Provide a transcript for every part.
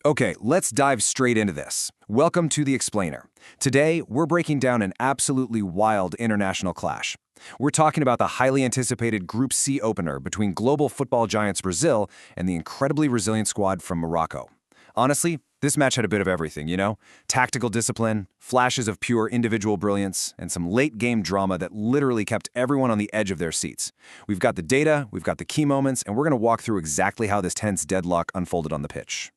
Okay, let's dive straight into this. Welcome to The Explainer. Today, we're breaking down an absolutely wild international clash. We're talking about the highly anticipated Group C opener between global football giants Brazil and the incredibly resilient squad from Morocco. Honestly, this match had a bit of everything, you know? Tactical discipline, flashes of pure individual brilliance, and some late-game drama that literally kept everyone on the edge of their seats. We've got the data, we've got the key moments, and we're going to walk through exactly how this tense deadlock unfolded on the pitch.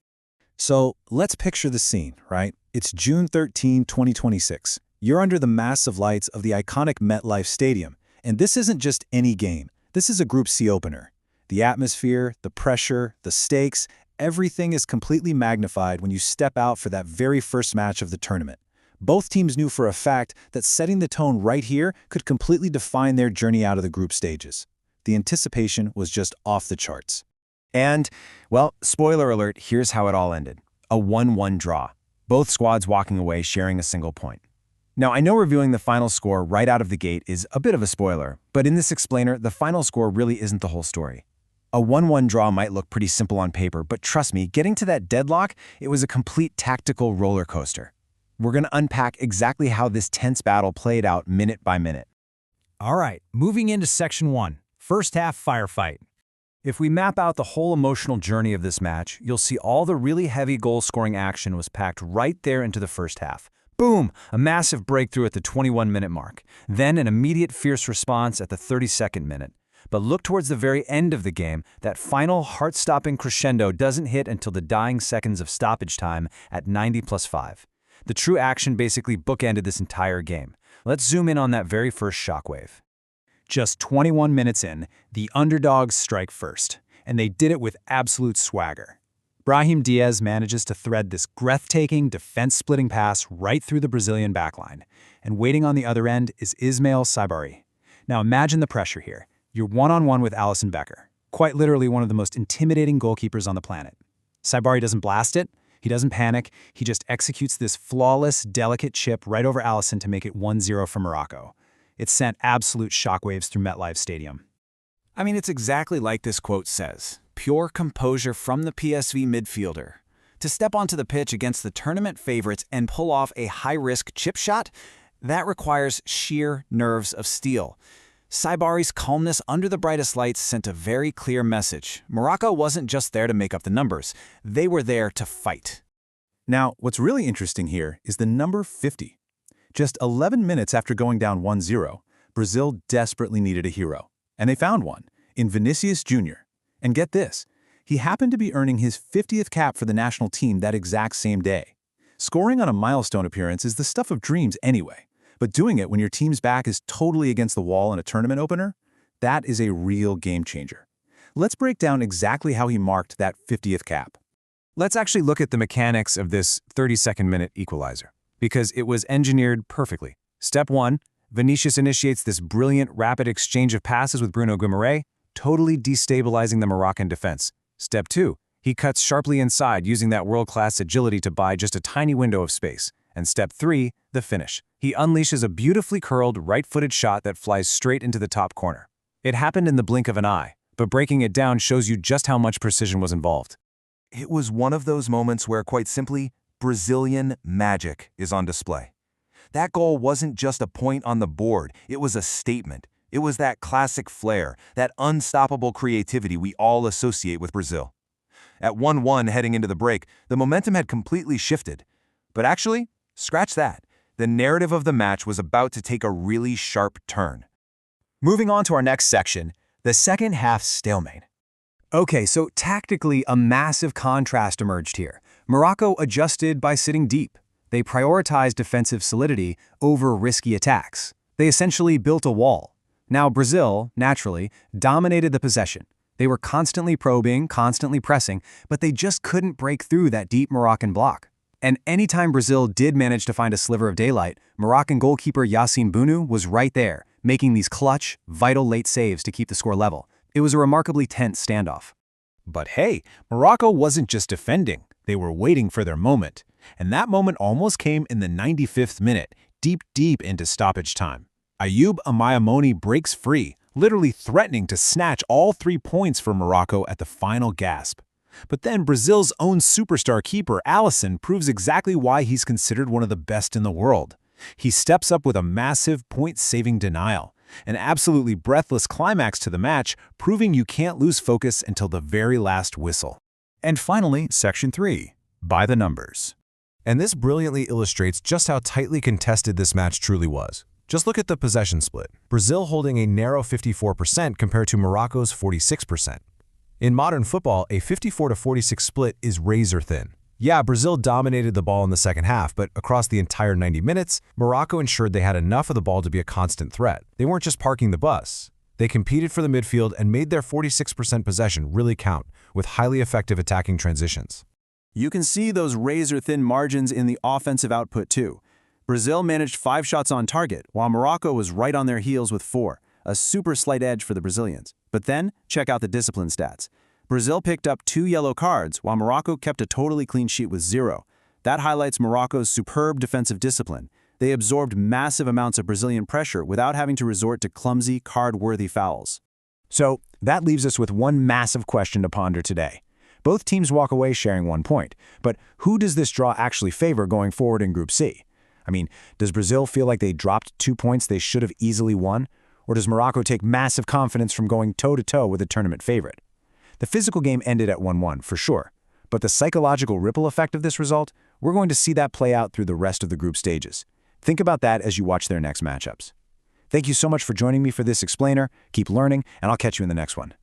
So let's picture the scene, right? It's June 13, 2026. You're under the massive lights of the iconic MetLife Stadium, and this isn't just any game. This is a Group C opener. The atmosphere, the pressure, the stakes, everything is completely magnified when you step out for that very first match of the tournament. Both teams knew for a fact that setting the tone right here could completely define their journey out of the group stages. The anticipation was just off the charts. And, well, spoiler alert, here's how it all ended. A 1-1 draw. Both squads walking away sharing a single point. Now, I know reviewing the final score right out of the gate is a bit of a spoiler, but in this explainer, the final score really isn't the whole story. A 1-1 draw might look pretty simple on paper, but trust me, getting to that deadlock, it was a complete tactical roller coaster. We're going to unpack exactly how this tense battle played out minute by minute. All right, moving into Section 1, first half firefight. If we map out the whole emotional journey of this match, you'll see all the really heavy goal-scoring action was packed right there into the first half. Boom! A massive breakthrough at the 21-minute mark. Then an immediate fierce response at the 32nd minute. But look towards the very end of the game, that final heart-stopping crescendo doesn't hit until the dying seconds of stoppage time at 90+5. The true action basically bookended this entire game. Let's zoom in on that very first shockwave. Just 21 minutes in, the underdogs strike first, and they did it with absolute swagger. Brahim Díaz manages to thread this breathtaking, defense-splitting pass right through the Brazilian backline, and waiting on the other end is Ismael Saibari. Now imagine the pressure here. You're one-on-one with Alisson Becker, quite literally one of the most intimidating goalkeepers on the planet. Saibari doesn't blast it, he doesn't panic, he just executes this flawless, delicate chip right over Alisson to make it 1-0 for Morocco. It sent absolute shockwaves through MetLife Stadium. I mean, it's exactly like this quote says. Pure composure from the PSV midfielder. To step onto the pitch against the tournament favorites and pull off a high-risk chip shot, that requires sheer nerves of steel. Saibari's calmness under the brightest lights sent a very clear message. Morocco wasn't just there to make up the numbers. They were there to fight. Now, what's really interesting here is the number 50. Just 11 minutes after going down 1-0, Brazil desperately needed a hero. And they found one, in Vinícius Júnior. And get this, he happened to be earning his 50th cap for the national team that exact same day. Scoring on a milestone appearance is the stuff of dreams anyway, but doing it when your team's back is totally against the wall in a tournament opener, that is a real game changer. Let's break down exactly how he marked that 50th cap. Let's actually look at the mechanics of this 32nd minute equalizer, because it was engineered perfectly. Step 1, Vinícius initiates this brilliant, rapid exchange of passes with Bruno Guimarães, totally destabilizing the Moroccan defense. Step 2, he cuts sharply inside using that world-class agility to buy just a tiny window of space. And step 3, the finish. He unleashes a beautifully curled, right-footed shot that flies straight into the top corner. It happened in the blink of an eye, but breaking it down shows you just how much precision was involved. It was one of those moments where, quite simply, Brazilian magic is on display. That goal wasn't just a point on the board, it was a statement. It was that classic flair, that unstoppable creativity we all associate with Brazil. At 1-1 heading into the break, the momentum had completely shifted. But actually, scratch that. The narrative of the match was about to take a really sharp turn. Moving on to our next section, the second half stalemate. Okay, so tactically, a massive contrast emerged here. Morocco adjusted by sitting deep. They prioritized defensive solidity over risky attacks. They essentially built a wall. Now Brazil, naturally, dominated the possession. They were constantly probing, constantly pressing, but they just couldn't break through that deep Moroccan block. And anytime Brazil did manage to find a sliver of daylight, Moroccan goalkeeper Yassine Bounou was right there, making these clutch, vital late saves to keep the score level. It was a remarkably tense standoff. But hey, Morocco wasn't just defending, they were waiting for their moment. And that moment almost came in the 95th minute, deep into stoppage time. Ayoube Amaimouni breaks free, literally threatening to snatch all 3 points for Morocco at the final gasp. But then Brazil's own superstar keeper, Alisson, proves exactly why he's considered one of the best in the world. He steps up with a massive point-saving denial, an absolutely breathless climax to the match, proving you can't lose focus until the very last whistle. And finally, Section 3, by the numbers. And this brilliantly illustrates just how tightly contested this match truly was. Just look at the possession split. Brazil holding a narrow 54% compared to Morocco's 46%. In modern football, a 54-46 split is razor thin. Yeah, Brazil dominated the ball in the second half, but across the entire 90 minutes, Morocco ensured they had enough of the ball to be a constant threat. They weren't just parking the bus. They competed for the midfield and made their 46% possession really count, with highly effective attacking transitions. You can see those razor-thin margins in the offensive output too. Brazil managed 5 shots on target, while Morocco was right on their heels with 4, a super slight edge for the Brazilians. But then, check out the discipline stats. Brazil picked up 2 yellow cards, while Morocco kept a totally clean sheet with 0. That highlights Morocco's superb defensive discipline. They absorbed massive amounts of Brazilian pressure without having to resort to clumsy, card-worthy fouls. So, that leaves us with one massive question to ponder today. Both teams walk away sharing 1 point, but who does this draw actually favor going forward in Group C? I mean, does Brazil feel like they dropped 2 points they should have easily won? Or does Morocco take massive confidence from going toe-to-toe with a tournament favorite? The physical game ended at 1-1, for sure, but the psychological ripple effect of this result, we're going to see that play out through the rest of the group stages. Think about that as you watch their next matchups. Thank you so much for joining me for this explainer. Keep learning, and I'll catch you in the next one.